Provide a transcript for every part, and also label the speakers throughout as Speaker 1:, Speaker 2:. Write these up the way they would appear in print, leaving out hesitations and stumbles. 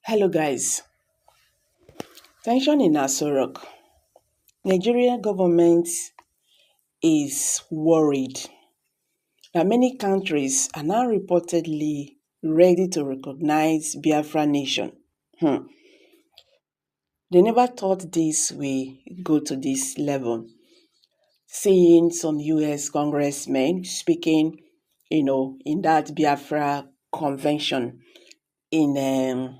Speaker 1: Hello guys. Tension in Aso Rock. Nigerian government is worried that many countries are now reportedly ready to recognize Biafra nation. They never thought this will go to this level. Seeing some US congressmen speaking, in that Biafra convention in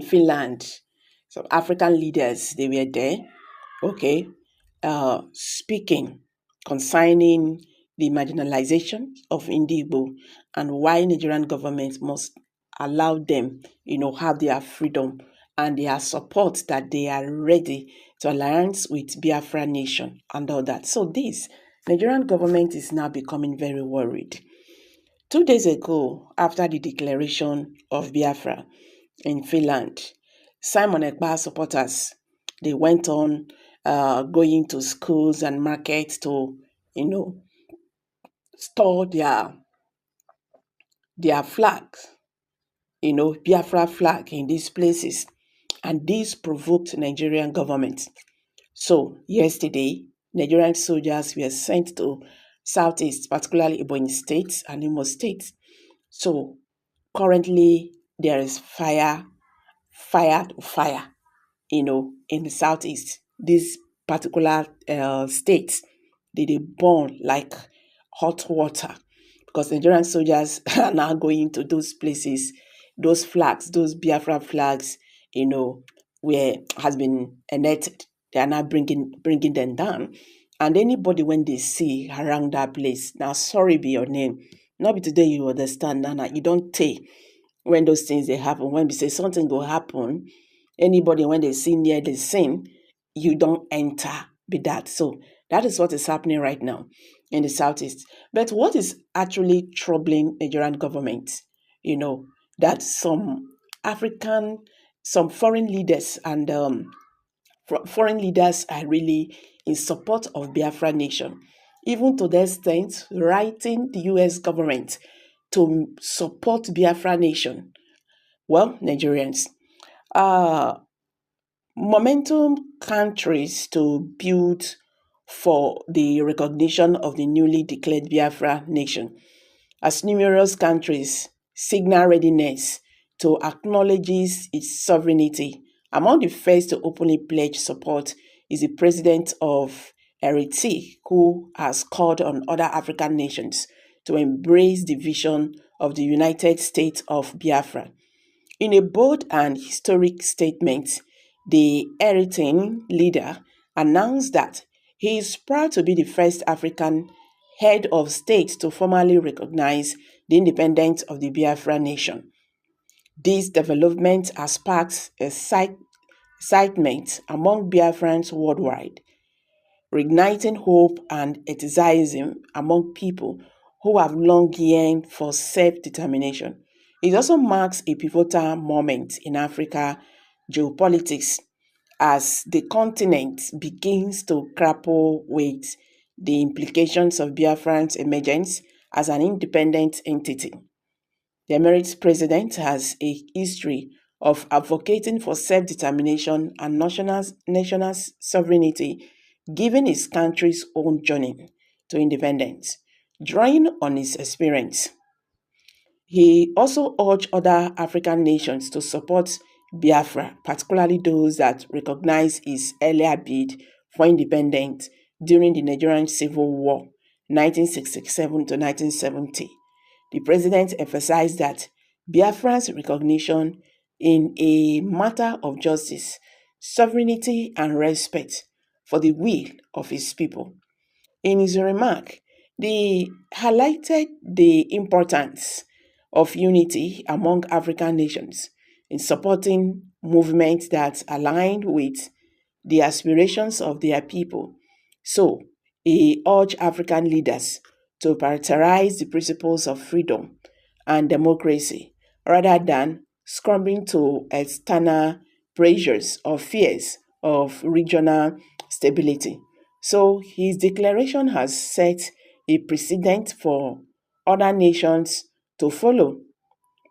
Speaker 1: Finland. Some African leaders, they were there, okay, speaking concerning the marginalization of Indigo and why Nigerian government must allow them, have their freedom and their support that they are ready to alliance with Biafra nation and all that. So this Nigerian government is now becoming very worried. 2 days ago, after the declaration of Biafra in Finland, Simon Ekpa supporters, they went on going to schools and markets to, store their flag, Biafra flag in these places. And this provoked Nigerian government. So yesterday, Nigerian soldiers were sent to Southeast, particularly Ebonyi State and Imo State. So currently there is fire, in the Southeast. This particular state, they burn like hot water because Nigerian soldiers are now going to those places, those flags, those Biafra flags, where has been enacted. They are now bringing them down. And anybody when they see around that place, now sorry be your name. Not be today you understand, Nana. You don't take when those things they happen. When we say something will happen, anybody when they see near the scene, you don't enter be that. So that is what is happening right now in the Southeast. But what is actually troubling Nigerian government, that some foreign leaders and foreign leaders are really in support of Biafra nation, even to the extent writing the US government to support Biafra nation. Well, Nigerians, momentum countries to build for the recognition of the newly declared Biafra nation, as numerous countries signal readiness to acknowledge its sovereignty. Among the first to openly pledge support is the president of Eritrea, who has called on other African nations to embrace the vision of the United States of Biafra. In a bold and historic statement, the Eritrean leader announced that he is proud to be the first African head of state to formally recognize the independence of the Biafra nation. This development has sparked excitement among Biafrans worldwide, reigniting hope and enthusiasm among people who have long yearned for self-determination. It also marks a pivotal moment in Africa geopolitics as the continent begins to grapple with the implications of Biafran's emergence as an independent entity. The Emirates president has a history of advocating for self-determination and national sovereignty, given his country's own journey to independence. Drawing on his experience, he also urged other African nations to support Biafra, particularly those that recognize his earlier bid for independence during the Nigerian Civil War, 1967 to 1970. The president emphasized that Biafra's recognition in a matter of justice, sovereignty, and respect for the will of his people. In his remark, he highlighted the importance of unity among African nations in supporting movements that aligned with the aspirations of their people. So, he urged African leaders to prioritize the principles of freedom and democracy rather than succumbing to external pressures or fears of regional stability. So his declaration has set a precedent for other nations to follow,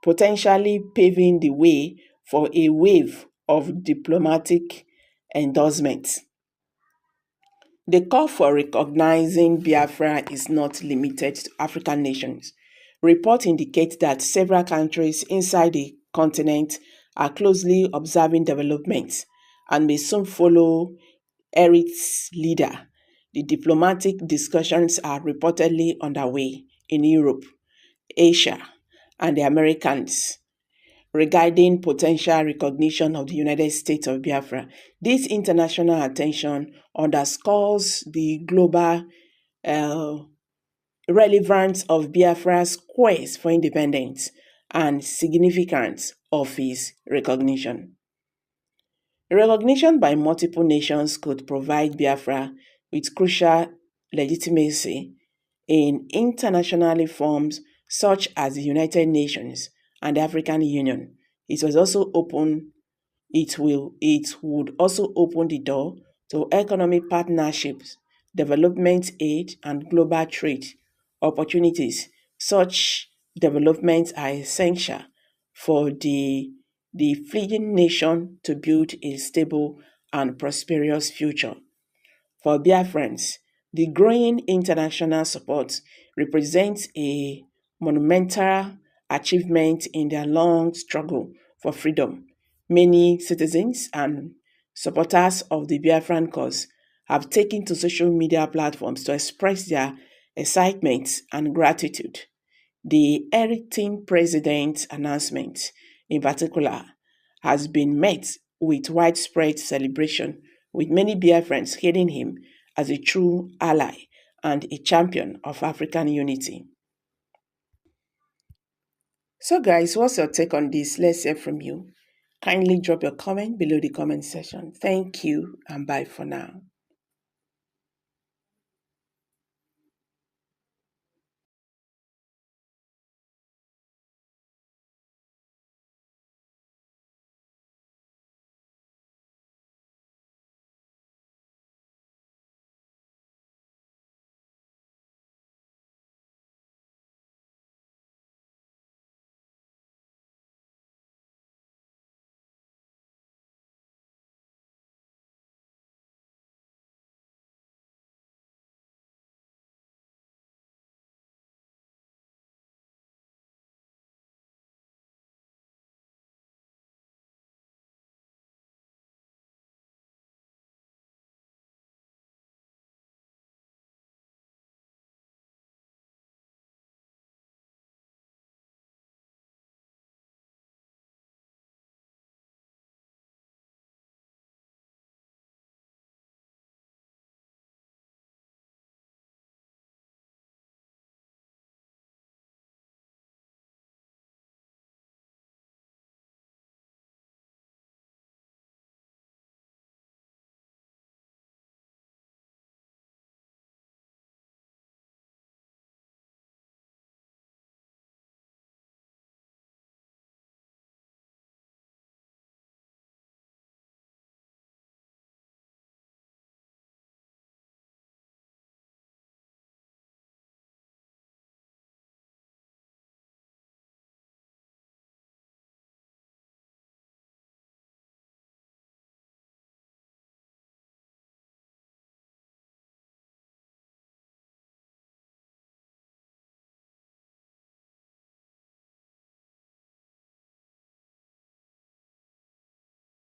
Speaker 1: potentially paving the way for a wave of diplomatic endorsements. The call for recognizing Biafra is not limited to African nations. Reports indicate that several countries inside the continent are closely observing developments and may soon follow Eritrea's leader. The diplomatic discussions are reportedly underway in Europe, Asia, and the Americas regarding potential recognition of the United States of Biafra. This international attention underscores the global uh, relevance of Biafra's quest for independence and significance of its recognition. Recognition by multiple nations could provide Biafra with crucial legitimacy in international forums such as the United Nations and the African Union. It was also open it would also open the door to economic partnerships, development aid, and global trade opportunities. Such developments are essential for the fleeing nation to build a stable and prosperous future. For Biafrans, the growing international support represents a monumental achievement in their long struggle for freedom. Many citizens and supporters of the Biafran cause have taken to social media platforms to express their excitement and gratitude. The Eritrean president's announcement, in particular, has been met with widespread celebration, with many Biafrans hailing him as a true ally and a champion of African unity. So, guys, what's your take on this? Let's hear from you. Kindly drop your comment below the comment section. Thank you and bye for now.